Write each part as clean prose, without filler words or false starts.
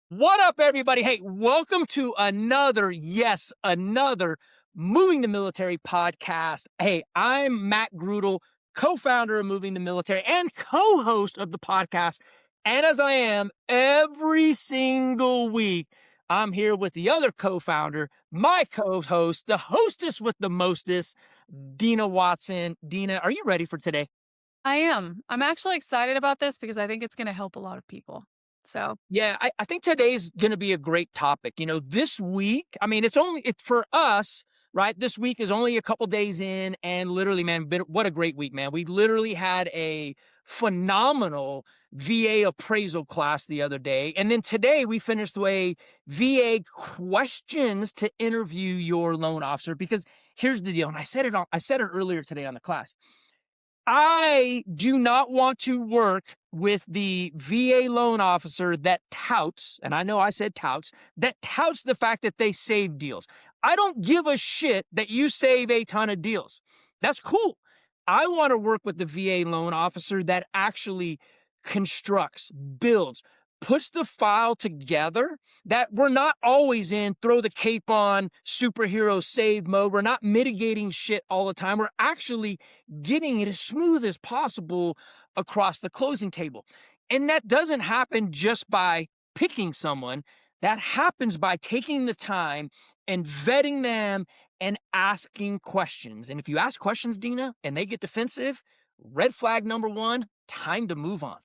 What up, everybody? Hey, welcome to another Moving the Military podcast. Hey, I'm Matt Grudel, co-founder of Moving the Military and co-host of the podcast. And as I am every single week, I'm here with the other co-founder, my co-host, the hostess with the mostest, Dina Watson. Dina, are you ready for today? I am. I'm actually excited about this because I think it's going to help a lot of people. So, Yeah, I think today's going to be a great topic. This week, I mean, it's for us, right? This week is only a couple days in, and literally, man, what a great week, man. We literally had a phenomenal VA appraisal class the other day. And then today we finished the way VA questions to interview your loan officer. Because here's the deal, and I said it earlier today on the class. I do not want to work with the VA loan officer that touts, and I know I said touts, that touts the fact that they save deals. I don't give a shit that you save a ton of deals. That's cool. I want to work with the VA loan officer that actually constructs, builds, puts the file together, that we're not always in throw the cape on superhero save mode. We're not mitigating shit all the time. We're actually getting it as smooth as possible across the closing table. And that doesn't happen just by picking someone. That happens by taking the time and vetting them and asking questions. And if you ask questions, Dina, and they get defensive, red flag number one, time to move on.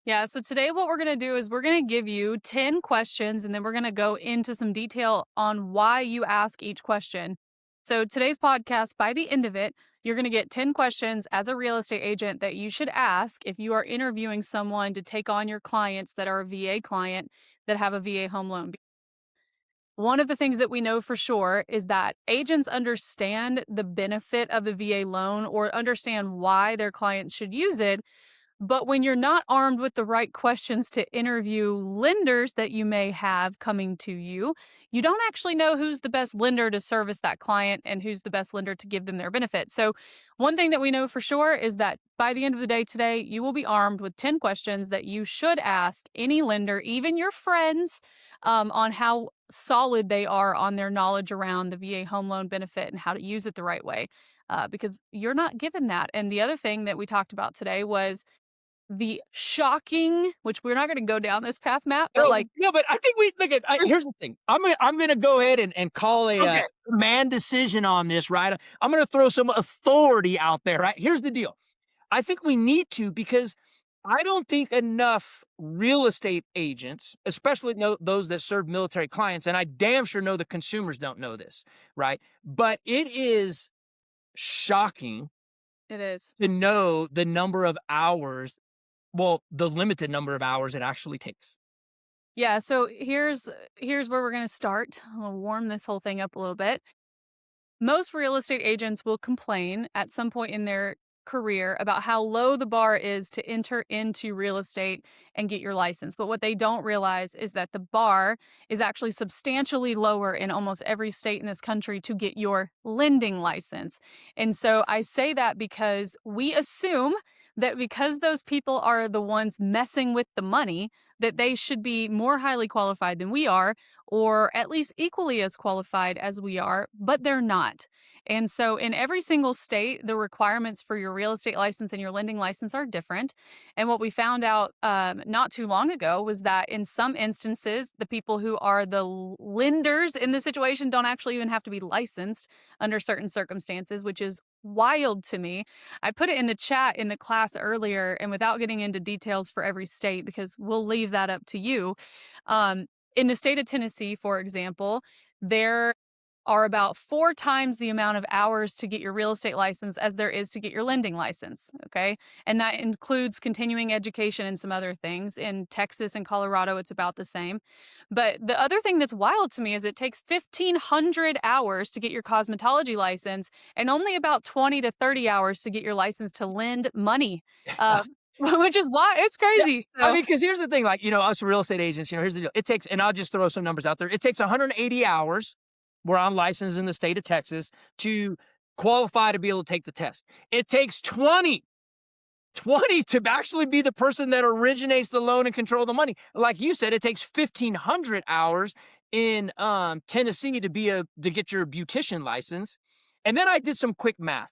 yeah, so today what we're going to do is we're going to give you 10 questions and then we're going to go into some detail on why you ask each question. So, today's podcast, by the end of it, you're going to get 10 questions as a real estate agent that you should ask if you are interviewing someone to take on your clients that are a VA client that have a VA home loan. One of the things that we know for sure is that agents understand the benefit of the VA loan or understand why their clients should use it. But when you're not armed with the right questions to interview lenders that you may have coming to you, you don't actually know who's the best lender to service that client and who's the best lender to give them their benefit. So, one thing that we know for sure is that by the end of the day today, you will be armed with 10 questions that you should ask any lender, even your friends, on how solid they are on their knowledge around the VA home loan benefit and how to use it the right way. Because you're not given that. And the other thing that we talked about today was the shocking, which we're not gonna go down this path, Matt, but, like, No, but I think we look at. Here's the thing. I'm gonna go ahead and call a okay. man decision on this, right? I'm gonna throw some authority out there, right? Here's the deal. I think we need to because I don't think enough real estate agents, especially those that serve military clients, and I damn sure know the consumers don't know this, right? But it is shocking It is. to know the number of hours, well, the limited number of hours it actually takes. Yeah, so here's where we're gonna start. I'll warm this whole thing up a little bit. Most real estate agents will complain at some point in their career about how low the bar is to enter into real estate and get your license. But what they don't realize is that the bar is actually substantially lower in almost every state in this country to get your lending license. And so I say that because we assume that because those people are the ones messing with the money, that they should be more highly qualified than we are, or at least equally as qualified as we are, but they're not. And so, in every single state, the requirements for your real estate license and your lending license are different. And what we found out not too long ago was that in some instances, the people who are the lenders in the situation don't actually even have to be licensed under certain circumstances, which is wild to me. I put it in the chat in the class earlier, and without getting into details for every state, because we'll leave that up to you. In the state of Tennessee, for example, there are about 4 times the amount of hours to get your real estate license as there is to get your lending license, okay? And that includes continuing education and some other things. In Texas and Colorado, it's about the same. But the other thing that's wild to me is it takes 1,500 hours to get your cosmetology license and only about 20 to 30 hours to get your license to lend money, which is why it's Yeah. crazy. I So, mean, because here's the thing, like, us real estate agents, here's the deal. It takes, and I'll just throw some numbers out there. It takes 180 hours where I'm licensed in the state of Texas to qualify to be able to take the test. It takes 20 20 to actually be the person that originates the loan and control the money. Like you said, it takes 1,500 hours in Tennessee to get your beautician license. And then I did some quick math.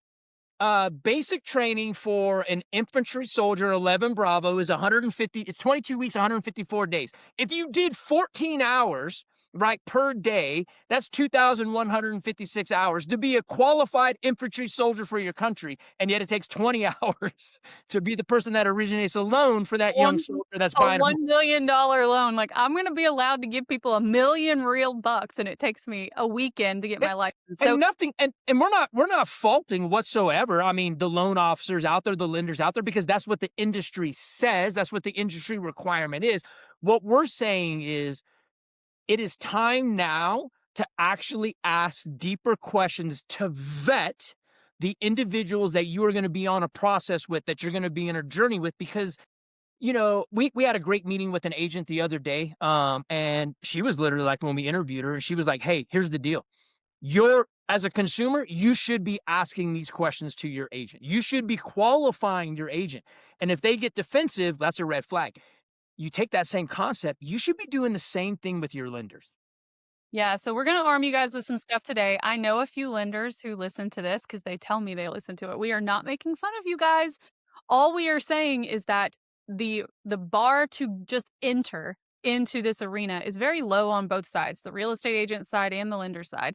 Basic training for an infantry soldier, 11 Bravo, is 150. It's 22 weeks, 154 days. If you did 14 hours, right, per day, that's 2,156 hours to be a qualified infantry soldier for your country. And yet it takes 20 hours to be the person that originates a loan for that young One soldier that's a buying a home. $1 million loan, like, I'm gonna be allowed to give people $1 million real bucks, and it takes me a weekend to get my license, so And nothing, and we're not faulting whatsoever. I mean, the loan officers out there, the lenders out there, because that's what the industry says. That's what the industry requirement is. What we're saying is it is time now to actually ask deeper questions to vet the individuals that you are going to be on a process with, that you're going to be in a journey with, because we had a great meeting with an agent the other day, and she was literally like, when we interviewed her, she was like, "Hey, here's the deal. As a consumer, you should be asking these questions to your agent. You should be qualifying your agent. And if they get defensive, that's a red flag. You take that same concept, you should be doing the same thing with your lenders." yeah, so we're gonna arm you guys with some stuff today. I know a few lenders who listen to this because they tell me they listen to it. We are not making fun of you guys. All we are saying is that the bar to just enter into this arena is very low on both sides, the real estate agent side and the lender side.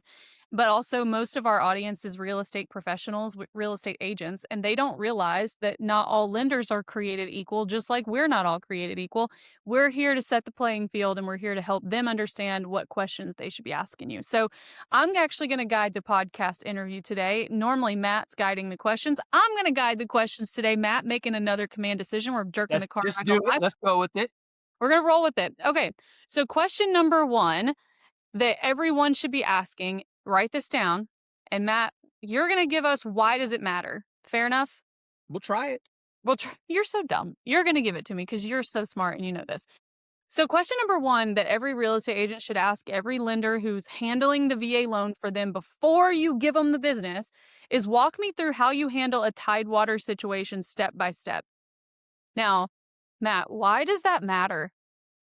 But also, most of our audience is real estate professionals, real estate agents, and they don't realize that not all lenders are created equal, just like we're not all created equal. We're here to set the playing field, and we're here to help them understand what questions they should be asking you. So I'm actually going to guide the podcast interview today. Normally, Matt's guiding the questions. I'm going to guide the questions today. Matt making another command decision. We're jerking Let's the car just back on do it. five. Let's go with it. We're going to roll with it. Okay. So, question number one that everyone should be asking, write this down. And Matt, you're going to give us why does it matter? Fair enough? We'll try it. Well, you're so dumb. You're going to give it to me because you're so smart and you know this. So, question number one that every real estate agent should ask every lender who's handling the VA loan for them before you give them the business is, walk me through how you handle a tidewater situation step by step. Now, Matt, why does that matter?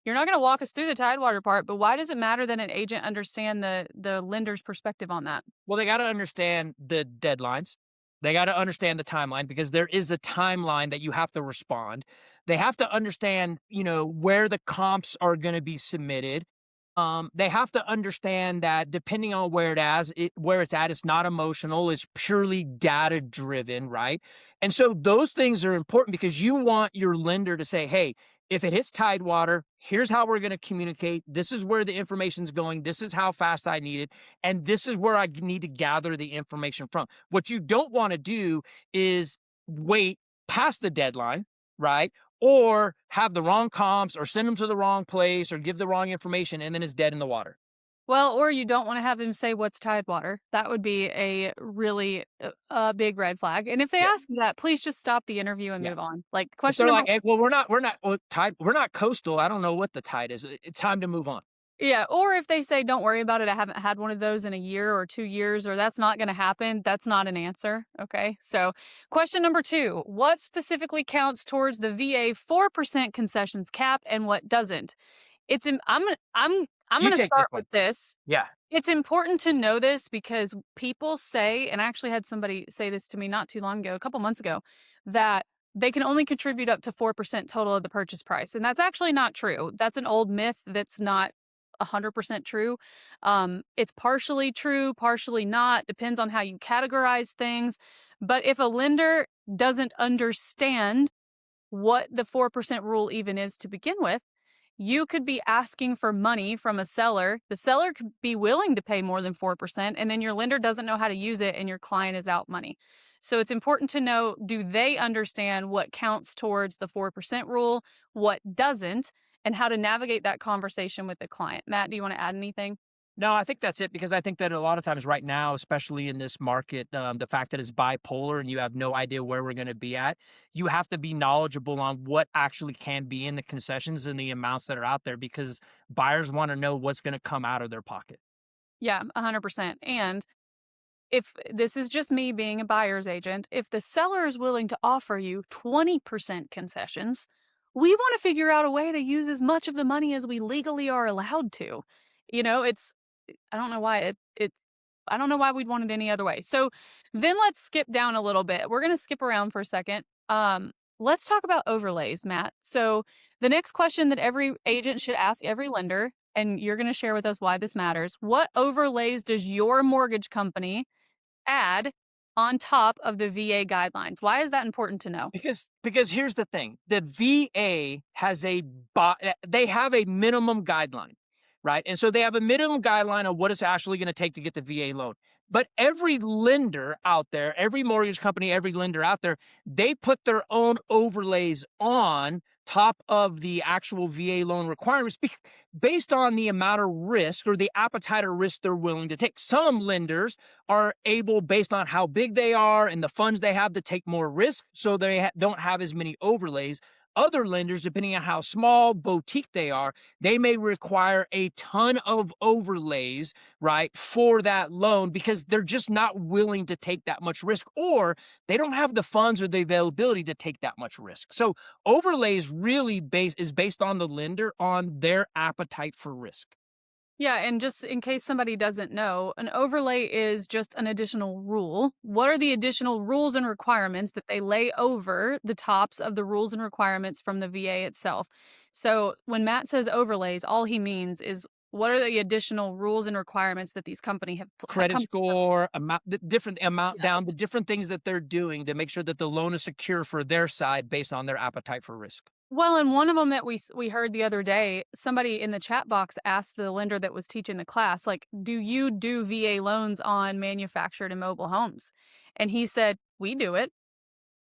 You're not going to walk us through the tidewater part, but why does it matter that an agent understand the lender's perspective on that? Well, they got to understand the deadlines. They got to understand the timeline, because there is a timeline that you have to respond. They have to understand, where the comps are going to be submitted. They have to understand that depending on where it's at, it's not emotional, it's purely data driven, right? And so those things are important, because you want your lender to say, "Hey, if it hits Tidewater, here's how we're going to communicate. This is where the information's going. This is how fast I need it. And this is where I need to gather the information from." What you don't want to do is wait past the deadline, right? Or have the wrong comps, or send them to the wrong place, or give the wrong information, and then it's dead in the water. Well, or you don't want to have them say what's tidewater. That would be a really a big red flag. And if they Yeah. ask you that, please just stop the interview and Yeah. move on. Like, If question they're number like, "Hey, well, we're not coastal. I don't know what the tide is. It's time to move on." Yeah, or if they say, "Don't worry about it, I haven't had one of those in a year or 2 years," or "That's not gonna happen," that's not an answer, okay? So, question number 2, what specifically counts towards the VA 4% concessions cap and what doesn't? It's im I'm You gonna take this start one. with this. Yeah. It's important to know this because people say, and I actually had somebody say this to me not too long ago, a couple months ago, that they can only contribute up to 4% total of the purchase price. And that's actually not true. That's an old myth that's not 100% true. It's partially true, partially not, depends on how you categorize things. But if a lender doesn't understand what the 4% rule even is to begin with, you could be asking for money from a seller. The seller could be willing to pay more than 4%, and then your lender doesn't know how to use it, and your client is out money. So it's important to know, do they understand what counts towards the 4% rule, what doesn't, and how to navigate that conversation with the client? Matt, do you want to add anything? No, I think that's it, because I think that a lot of times right now, especially in this market, the fact that it's bipolar and you have no idea where we're going to be at, you have to be knowledgeable on what actually can be in the concessions and the amounts that are out there, because buyers want to know what's going to come out of their pocket. Yeah, 100%. And if this is just me being a buyer's agent, if the seller is willing to offer you 20% concessions, we want to figure out a way to use as much of the money as we legally are allowed to. It's I don't know why I don't know why we'd want it any other way. So then let's skip down a little bit. We're going to skip around for a second. Let's talk about overlays, Matt. So the next question that every agent should ask every lender, and you're going to share with us why this matters. What overlays does your mortgage company add on top of the VA guidelines? Why is that important to know? Because here's the thing. The VA has they have a minimum guideline, right? And so they have a minimum guideline of what it's actually going to take to get the VA loan. But every lender out there, every mortgage company, every lender out there, they put their own overlays on top of the actual VA loan requirements based on the amount of risk or the appetite or risk they're willing to take. Some lenders are able, based on how big they are and the funds they have, to take more risk, so they don't have as many overlays. Other lenders, depending on how small, boutique they are, they may require a ton of overlays, right, for that loan because they're just not willing to take that much risk, or they don't have the funds or the availability to take that much risk. So overlays really is based on the lender, on their appetite for risk. Yeah, and just in case somebody doesn't know, an overlay is just an additional rule. What are the additional rules and requirements that they lay over the tops of the rules and requirements from the VA itself? So when Matt says overlays, all he means is what are the additional rules and requirements that these Credit score, amount, the different amount Yeah. down, the different things that they're doing to make sure that the loan is secure for their side based on their appetite for risk. Well, and one of them that we heard the other day, somebody in the chat box asked the lender that was teaching the class, like, "Do you do VA loans on manufactured and mobile homes?" And he said, "We do it.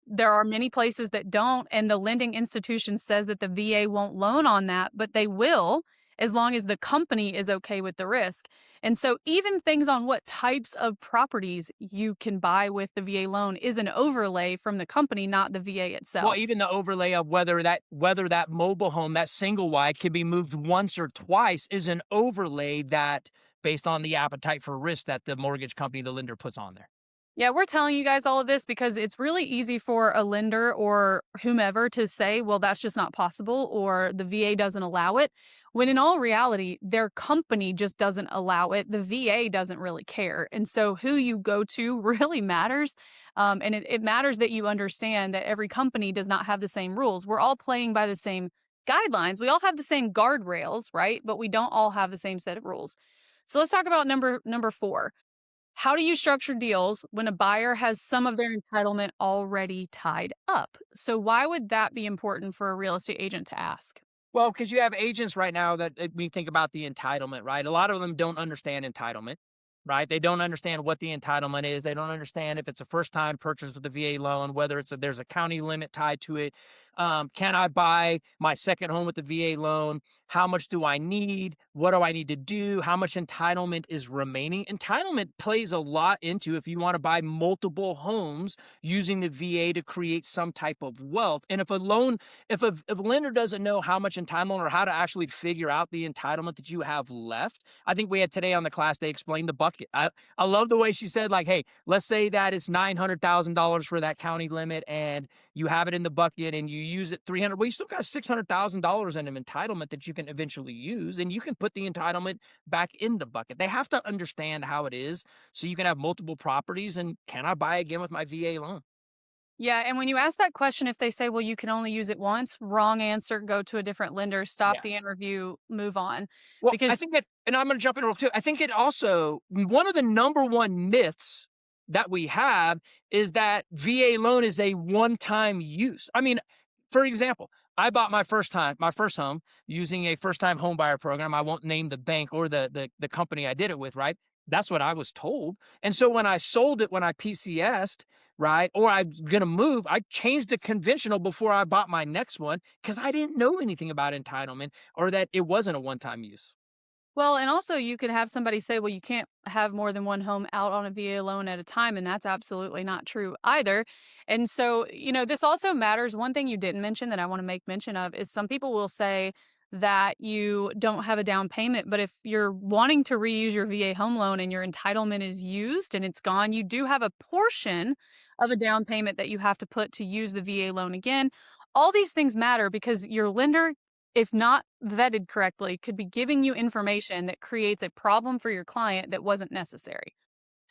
There are many places that don't, and the lending institution says that the VA won't loan on that, but they will as long as the company is okay with the risk." And so even things on what types of properties you can buy with the VA loan is an overlay from the company, not the VA Well, itself. even the overlay of whether that mobile home, that single wide, can be moved once or twice is an overlay that based on the appetite for risk that the mortgage company, the lender, puts on there. Yeah, we're telling you guys all of this because it's really easy for a lender or whomever to say, well, that's just not possible, or the VA doesn't allow it. When in all reality, their company just doesn't allow it. The VA doesn't really care. And so who you go to really matters. And it matters that you understand that every company does not have the same rules. We're all playing by the same guidelines. We all have the same guardrails, right? But we don't all have the same set of rules. So let's talk about number 4. How do you structure deals when a buyer has some of their entitlement already tied up? So, why would that be important for a real estate agent to ask? Well, because you have agents right now that we think about the entitlement, right? A lot of them don't understand entitlement, right? They don't understand what the entitlement is. They don't understand if it's a first time purchase with the VA loan, whether there's a county limit tied to it. Can I buy my second home with the VA loan? How much do I need? What do I need to do? How much entitlement is remaining? Entitlement plays a lot into if you want to buy multiple homes using the VA to create some type of wealth. And if a lender doesn't know how much entitlement or how to actually figure out the entitlement that you have left, I think we had today on the class, they explained the bucket. I love the way she said, like, hey, let's say that it's $900,000 for that county limit and you have it in the bucket and you use it 300. Well, you still got $600,000 in an entitlement that you can eventually use, and you can put the entitlement back in the bucket. They have to understand how it is so you can have multiple properties. And can I buy again with my VA loan? Yeah, and when you ask that question, if they say, well, you can only use it once, wrong answer, go to a different lender, stop Yeah. the interview, move on. Well, I Because think that, and I'm going to jump in real quick. I think it also, one of the number one myths that we have is that VA loan is a one-time use. I mean, for example, I bought my first home using a first-time home buyer program. I won't name the bank or the company I did it with, right? That's what I was told. And so when I sold it, when I PCS'd, right, or I'm going to move, I changed to conventional before I bought my next one because I didn't know anything about entitlement or that it wasn't a one-time use. Well, and also you could have somebody say, well, you can't have more than one home out on a VA loan at a time. And that's absolutely not true either. And so, this also matters. One thing you didn't mention that I want to make mention of is some people will say, that you don't have a down payment. But if you're wanting to reuse your VA home loan and your entitlement is used and it's gone, you do have a portion of a down payment that you have to put to use the VA loan again. All these things matter because your lender, if not vetted correctly, could be giving you information that creates a problem for your client that wasn't necessary.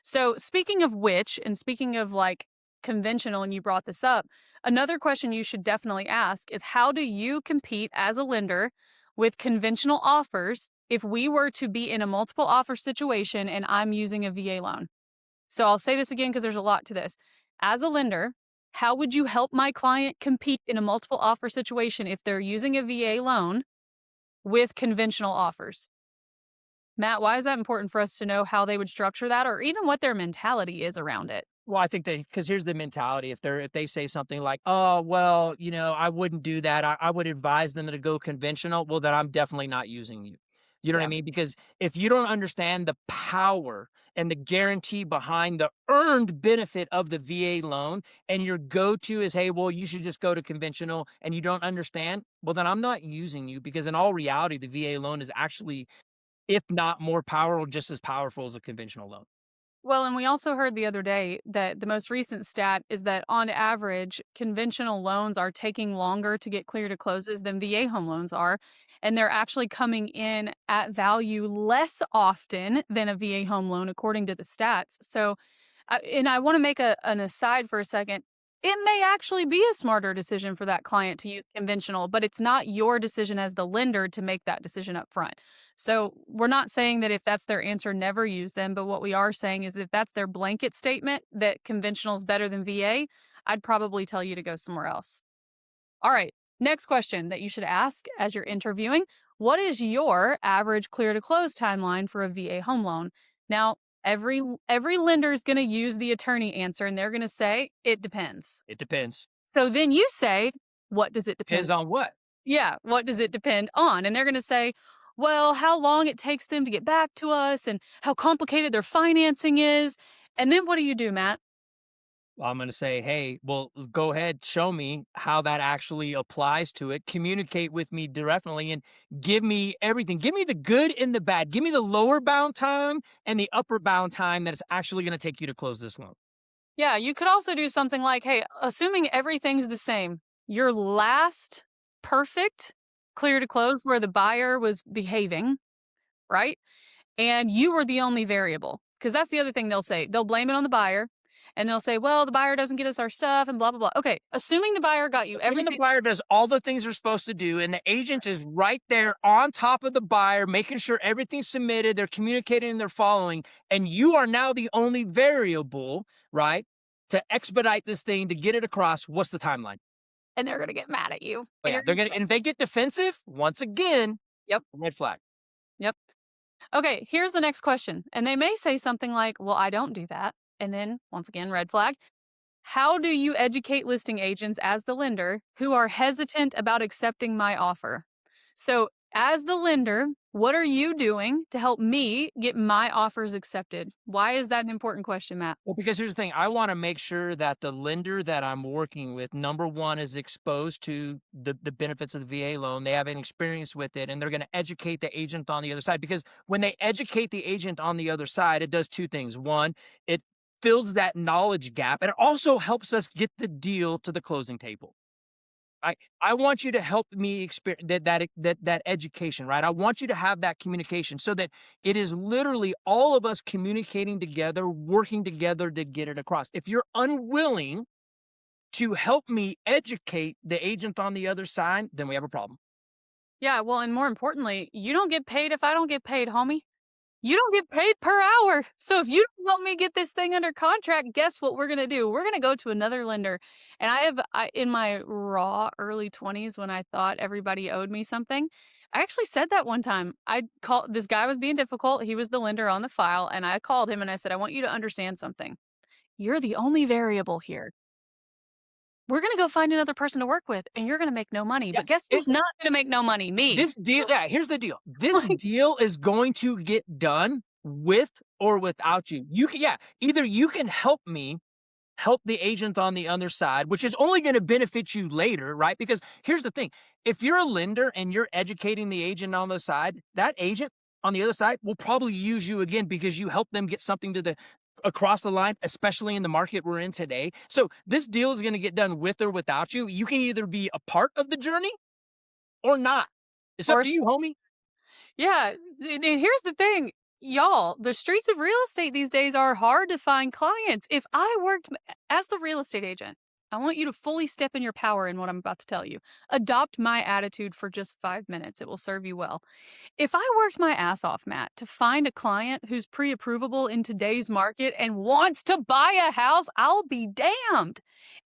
So, speaking of which, and speaking of like conventional, and you brought this up, another question you should definitely ask is how do you compete as a lender with conventional offers if we were to be in a multiple offer situation and I'm using a VA loan? So, I'll say this again because there's a lot to this. As a lender, how would you help my client compete in a multiple offer situation if they're using a VA loan with conventional offers? Matt, why is that important for us to know how they would structure that or even what their mentality is around it? Well, I think because here's the mentality. If they say something like, "Oh, well, I wouldn't do that. I would advise them to go conventional." Well, then I'm definitely not using you. You know what I Yeah. mean? Because if you don't understand the power and the guarantee behind the earned benefit of the VA loan, and your go-to is, "Hey, well, you should just go to conventional," and you don't understand, well, then I'm not using you because in all reality, the VA loan is actually, if not more powerful, just as powerful as a conventional loan. Well, and we also heard the other day that the most recent stat is that on average, conventional loans are taking longer to get clear to closes than VA home loans are. And they're actually coming in at value less often than a VA home loan, according to the stats. So, and I want to make an aside for a second. It may actually be a smarter decision for that client to use conventional, but it's not your decision as the lender to make that decision up front. So we're not saying that if that's their answer, never use them. But what we are saying is if that's their blanket statement that conventional is better than VA, I'd probably tell you to go somewhere else. All right. Next question that you should ask as you're interviewing. What is your average clear to close timeline for a VA home loan? Now, every lender is going to use the attorney answer and they're going to say it depends. It depends. So then you say, what does it depend? Depends on what? Yeah, what does it depend on? And they're going to say, well, how long it takes them to get back to us and how complicated their financing is. And then what do you do, Matt? I'm going to say, hey, well, go ahead, show me how that actually applies to it. Communicate with me directly and give me everything. Give me the good and the bad. Give me the lower bound time and the upper bound time that it's actually going to take you to close this loan. Yeah, you could also do something like, hey, assuming everything's the same, your last perfect clear to close where the buyer was behaving, right? And you were the only variable. Because that's the other thing they'll say. They'll blame it on the buyer and they'll say, well, the buyer doesn't get us our stuff and blah, blah, blah. Okay, assuming the buyer got you Even the everything. buyer does all the things they're supposed to do, and the agent is right there on top of the buyer, making sure everything's submitted, they're communicating, and they're following, and you are now the only variable, right, to expedite this thing, to get it across. What's the timeline? And they're going to get mad at you. Oh, And yeah, you're they're gonna gonna, and if they get defensive, once again, Yep. red flag. Yep. Okay, here's the next question. And they may say something like, well, I don't do that. And then, once again, red flag. How do you educate listing agents as the lender who are hesitant about accepting my offer? So, as the lender, what are you doing to help me get my offers accepted? Why is that an important question, Matt? Well, because here's the thing, I want to make sure that the lender that I'm working with, number one, is exposed to the benefits of the VA loan. They have an experience with it, and they're going to educate the agent on the other side. Because when they educate the agent on the other side, it does two things. One, it fills that knowledge gap, and it also helps us get the deal to the closing table. I want you to help me experience that education, right? I want you to have that communication so that it is literally all of us communicating together, working together to get it across. If you're unwilling to help me educate the agent on the other side, then we have a problem. Yeah, well, and more importantly, you don't get paid if I don't get paid, homie. You don't get paid per hour. So if you don't help me get this thing under contract, guess what we're going to do? We're going to go to another lender. And in my raw early 20s, when I thought everybody owed me something, I actually said that one time. I called, this guy was being difficult. He was the lender on the file. And I called him and I said, I want you to understand something. You're the only variable here. We're going to go find another person to work with and you're going to make no money. Yeah, But guess who's not going to make no money? Me. this deal, yeah, here's the deal. This Like, deal is going to get done with or without you. You can, yeah, either you can help me help the agent on the other side, which is only going to benefit you later, right? Because here's the thing, if you're a lender and you're educating the agent on the side, that agent on the other side will probably use you again because you help them get something to the across the line, especially in the market we're in today. So this deal is going to get done with or without you. You can either be a part of the journey or not. It's up Or to you, homie. yeah, and here's the thing, y'all, the streets of real estate these days are hard to find clients. If I worked as the real estate agent, I want you to fully step in your power in what I'm about to tell you. Adopt my attitude for just 5 minutes. It will serve you well. If I worked my ass off, Matt, to find a client who's pre-approvable in today's market and wants to buy a house, I'll be damned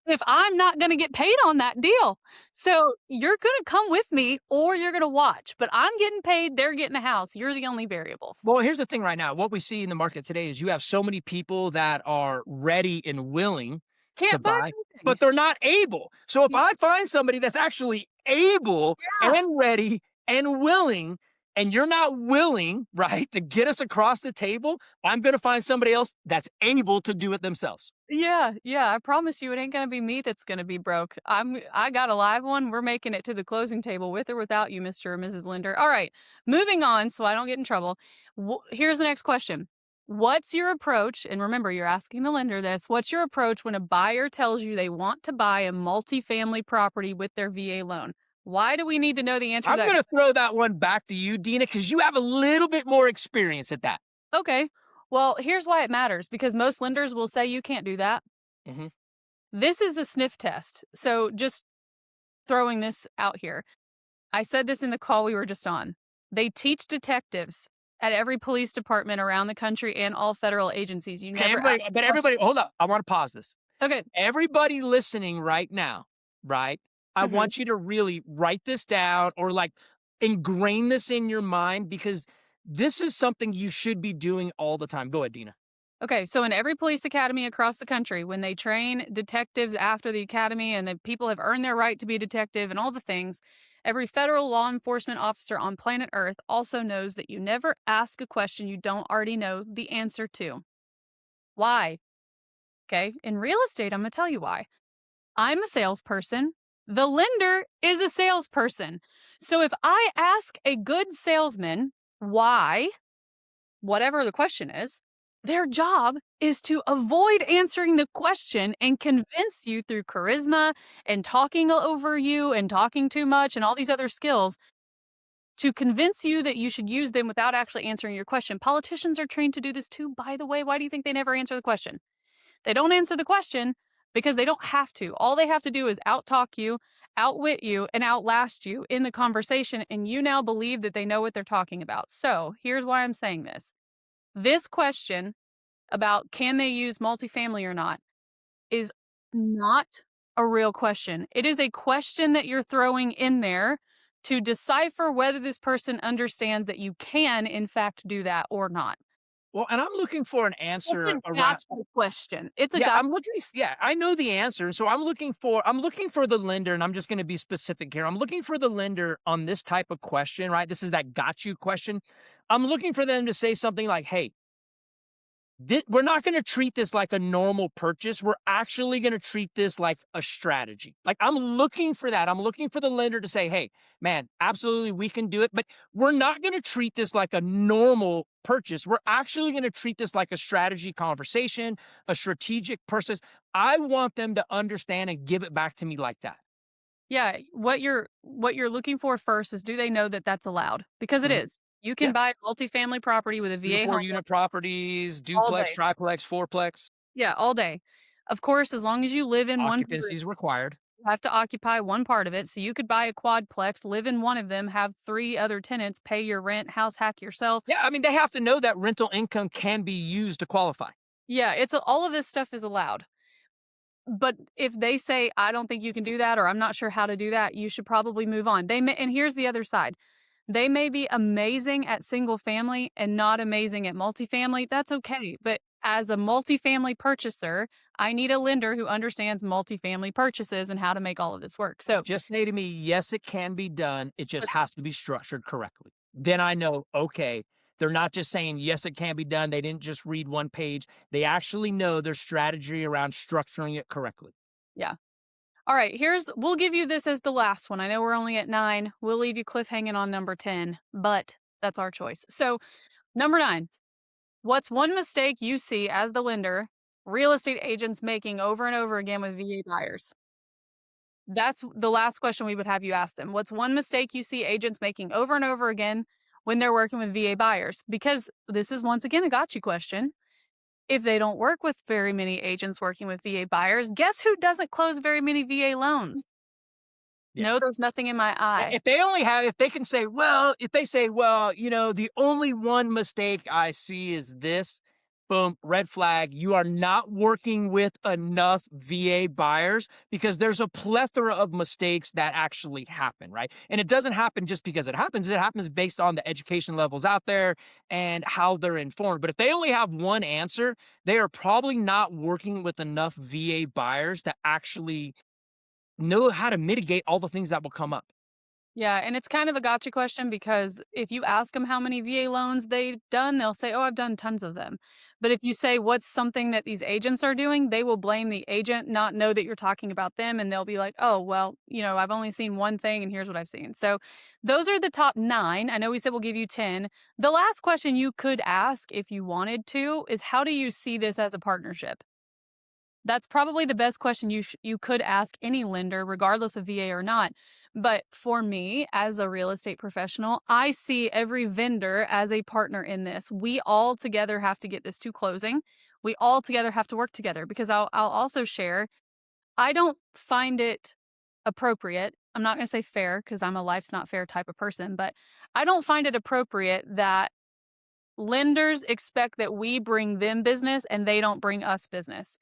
if I'm not going to get paid on that deal. So you're going to come with me or you're going to watch, but I'm getting paid. They're getting a house. You're the only variable. Well, here's the thing right now. What we see in the market today is you have so many people that are ready and willing to Can't buy buy, anything. but they're not able. So if Y- I find somebody that's actually able Yeah. and ready and willing, and you're not willing, right, to get us across the table, I'm going to find somebody else that's able to do it themselves. Yeah, yeah. I promise you, it ain't gonna be me that's gonna be broke. I got a live one. We're making it to the closing table with or without you, Mr. or Mrs. Linder. All right, moving on, so I don't get in trouble. Here's the next question: what's your approach? And remember, you're asking the lender this. What's your approach when a buyer tells you they want to buy a multifamily property with their VA loan? Why do we need to know the answer to I'm that? going to throw that one back to you, Dina, because you have a little bit more experience at that. Okay. Well, here's why it matters because most lenders will say you can't do that. Mhm. This is a sniff test. So just throwing this out here. I said this in the call we were just on. They teach detectives at every police department around the country and all federal agencies. You Okay, never ask everybody, a but question. everybody, hold up. I want to pause this. Okay. Everybody listening right now, right? I Hmm. want you to really write this down or like ingrain this in your mind because this is something you should be doing all the time. Go ahead, Dina. Okay. So in every police academy across the country, when they train detectives after the academy and the people have earned their right to be a detective and all the things, every federal law enforcement officer on planet Earth also knows that you never ask a question you don't already know the answer to. Why? Okay. In real estate, I'm going to tell you why. I'm a salesperson. The lender is a salesperson. So if I ask a good salesman why, whatever the question is, their job is to avoid answering the question and convince you through charisma and talking over you and talking too much and all these other skills to convince you that you should use them without actually answering your question. Politicians are trained to do this too, by the way. Why do you think they never answer the question? They don't answer the question because they don't have to. All they have to do is outtalk you, outwit you, and outlast you in the conversation, and you now believe that they know what they're talking about. So here's why I'm saying this. This question about can they use multifamily or not is not a real question. It is a question that you're throwing in there to decipher whether this person understands that you can, in fact, do that or not. Well, and I'm looking for an It's answer a around. gotcha question. It's a Yeah, gotcha. I'm looking. Yeah, I know the answer. So I'm looking for the lender, and I'm just going to be specific here. I'm looking for the lender on this type of question, right? This is that got you question. I'm looking for them to say something like, "Hey, we're not going to treat this like a normal purchase. We're actually going to treat this like a strategy." Like I'm looking for that. I'm looking for the lender to say, "Hey, man, absolutely we can do it, but we're not going to treat this like a normal purchase. We're actually going to treat this like a strategy conversation, a strategic purchase." I want them to understand and give it back to me like that. Yeah, what you're looking for first is do they know that that's allowed? Because it Mhm. is. You can Yeah. buy multifamily property with a 2 to VA 4 home loan unit properties, all duplex, day. triplex, fourplex. Yeah, all day. Of course, as long as you live in one Occupancy group, is required. you have to occupy one part of it. So you could buy a quadplex, live in one of them, have 3 other tenants, pay your rent, house hack yourself. Yeah, I mean, they have to know that rental income can be used to qualify. Yeah, all of this stuff is allowed. But if they say, "I don't think you can do that," or "I'm not sure how to do that," you should probably move on. They may, and here's the other side. They may be amazing at single family and not amazing at multifamily. That's okay. But as a multifamily purchaser, I need a lender who understands multifamily purchases and how to make all of this work. So, Just say to me, yes, it can be done. It just but has to be structured correctly. Then I know, okay, They're not just saying, yes, it can be done. They didn't just read one page. They actually know their strategy around structuring it correctly. Yeah. All right, we'll give you this as the last one. I know we're only at 9. We'll leave you cliffhanging on number 10, but that's our choice. So, number 9, what's one mistake you see as the lender real estate agents making over and over again with VA buyers? That's the last question we would have you ask them. What's one mistake you see agents making over and over again when they're working with VA buyers? Because this is once again a gotcha question. If they don't work with very many agents working with VA buyers, guess who doesn't close very many VA loans? Yeah. No, there's nothing in my eye. If they can say, well, if they say, well, the only one mistake I see is this, boom, red flag. You are not working with enough VA buyers because there's a plethora of mistakes that actually happen, right? And it doesn't happen just because it happens. It happens based on the education levels out there and how they're informed. But if they only have one answer, they are probably not working with enough VA buyers to actually know how to mitigate all the things that will come up. Yeah, and it's kind of a gotcha question because if you ask them how many VA loans they've done, they'll say, "Oh, I've done tons of them." But if you say, "What's something that these agents are doing?" they will blame the agent, not know that you're talking about them, and they'll be like, "Oh, well, I've only seen one thing and here's what I've seen." So, those are the top 9. I know we said we'll give you 10. The last question you could ask if you wanted to is, "How do you see this as a partnership?" That's probably the best question you could ask any lender, regardless of VA or not. But for me, as a real estate professional, I see every vendor as a partner in this. We all together have to get this to closing. We all together have to work together because I'll also share, I don't find it appropriate. I'm not going to say fair because I'm a life's not fair type of person, but I don't find it appropriate that lenders expect that we bring them business and they don't bring us business.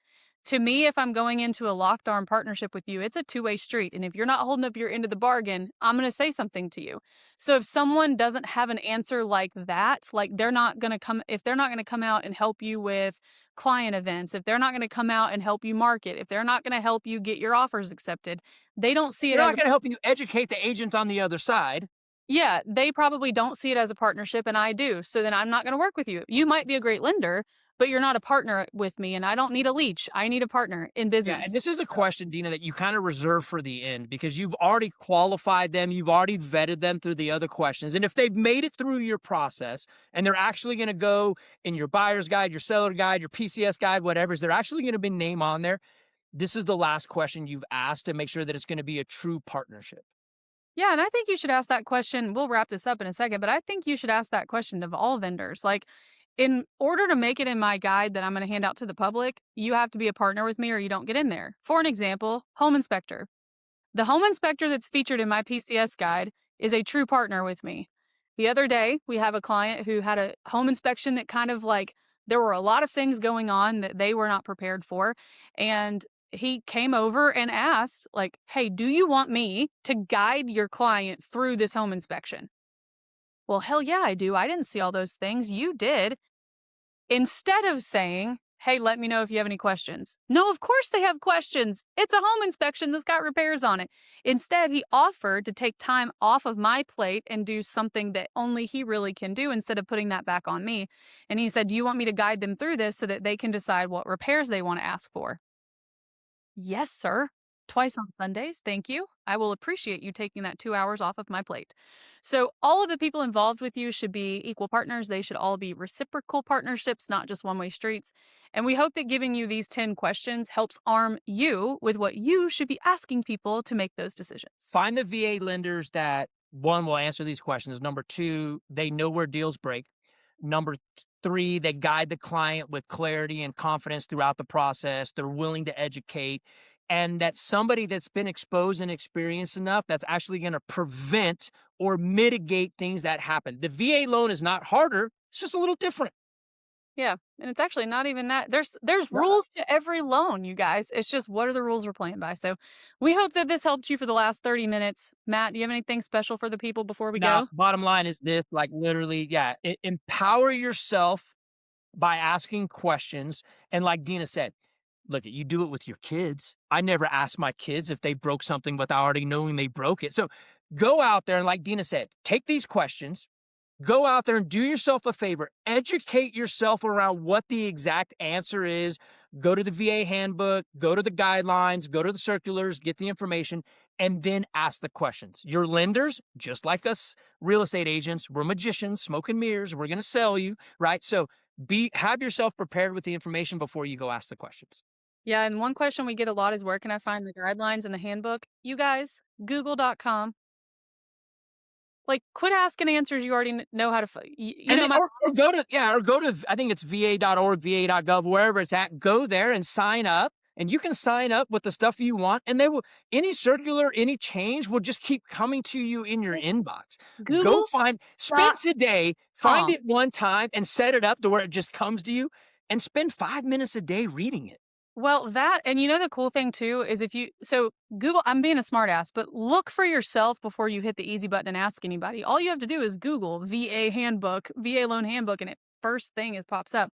To me, if I'm going into a locked arm partnership with you, it's a two-way street. And if you're not holding up your end of the bargain, I'm going to say something to you. So if someone doesn't have an answer like that, like if they're not going to come out and help you with client events, if they're not going to come out and help you market, if they're not going to help you get your offers accepted, they don't see it They're as not going to help you educate the agent on the other side. yeah, they probably don't see it as a partnership and I do. So then I'm not going to work with you. You might be a great lender, but you're not a partner with me and I don't need a leech. I need a partner in Yeah, and business. this is a question, Dina, that you kind of reserve for the end because you've already qualified them, you've already vetted them through the other questions. And if they've made it through your process and they're actually going to go in your buyer's guide, your seller guide, your PCS guide, whatever, is they're actually going to be name on there. This is the last question you've asked to make sure that it's going to be a true partnership. Yeah, and I think you should ask that question. We'll wrap this up in a second, but I think you should ask that question of all vendors. Like, in order to make it in my guide that I'm going to hand out to the public, you have to be a partner with me or you don't get in there. For an example, home inspector. The home inspector that's featured in my PCS guide is a true partner with me. The other day, we have a client who had a home inspection that kind of like there were a lot of things going on that they were not prepared for. And he came over and asked, like, "Hey, do you want me to guide your client through this home inspection?" Well, hell yeah, I do. I didn't see all those things. You did. Instead of saying, "Hey, let me know if you have any questions." No, of course they have questions. It's a home inspection that's got repairs on it. Instead, he offered to take time off of my plate and do something that only he really can do instead of putting that back on me. And he said, "Do you want me to guide them through this so that they can decide what repairs they want to ask for?" Yes, sir. Twice on Sundays. Thank you. I will appreciate you taking that 2 hours off of my plate. So, all of the people involved with you should be equal partners. They should all be reciprocal partnerships, not just one way streets. And we hope that giving you these 10 questions helps arm you with what you should be asking people to make those decisions. Find the VA lenders that, one, will answer these questions. Number two, they know where deals break. Number three, they guide the client with clarity and confidence throughout the process. They're willing to educate. And that's somebody that's been exposed and experienced enough that's actually going to prevent or mitigate things that happen. The VA loan is not harder, it's just a little different. Yeah, and it's actually not even that. There's rules to every loan, you guys. It's just what are the rules we're playing by. So, we hope that this helped you for the last 30 minutes. Matt, do you have anything special for the people before we Now, go? bottom line is this, like literally, yeah, empower yourself by asking questions. And like Dina said, look, you do it with your kids. I never ask my kids if they broke something without already knowing they broke it. So go out there and like Dina said, take these questions, Go out there and do yourself a favor. Educate yourself around what the exact answer is. Go to the VA handbook, go to the guidelines, go to the circulars, get the information, and then ask the questions. Your lenders, just like us real estate agents, we're magicians, smoke and mirrors. We're going to sell you, right? So have yourself prepared with the information before you go ask the questions. Yeah, and one question we get a lot is where can I find the guidelines and the handbook? You guys, google.com. Like, quit asking answers you already know how to you And know, then, my or go to, I think it's va.org, va.gov, wherever it's at. Go there and sign up. And you can sign up with the stuff you want, and they will, any circular, any change will just keep coming to you in your inbox. Go Google.com. spend today, find it one time and set it up to where it just comes to you, and spend 5 minutes a day reading it. Well, that, and you know, the cool thing too is so Google, I'm being a smartass, but look for yourself before you hit the easy button and ask anybody. All you have to do is Google VA handbook, VA loan handbook, and it first thing is pops up.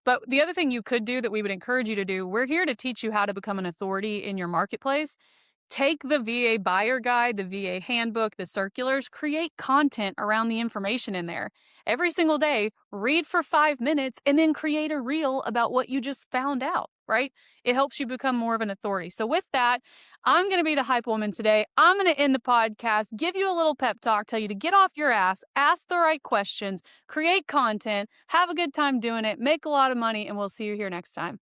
But the other thing you could do that we would encourage you to do, we're here to teach you how to become an authority in your marketplace. Take the VA buyer guide, the VA handbook, the circulars, create content around the information in there. Every single day, read for 5 minutes and then create a reel about what you just found out, right? It helps you become more of an authority. So with that, I'm going to be the hype woman today. I'm going to end the podcast, give you a little pep talk, tell you to get off your ass, ask the right questions, create content, have a good time doing it, make a lot of money, and we'll see you here next time.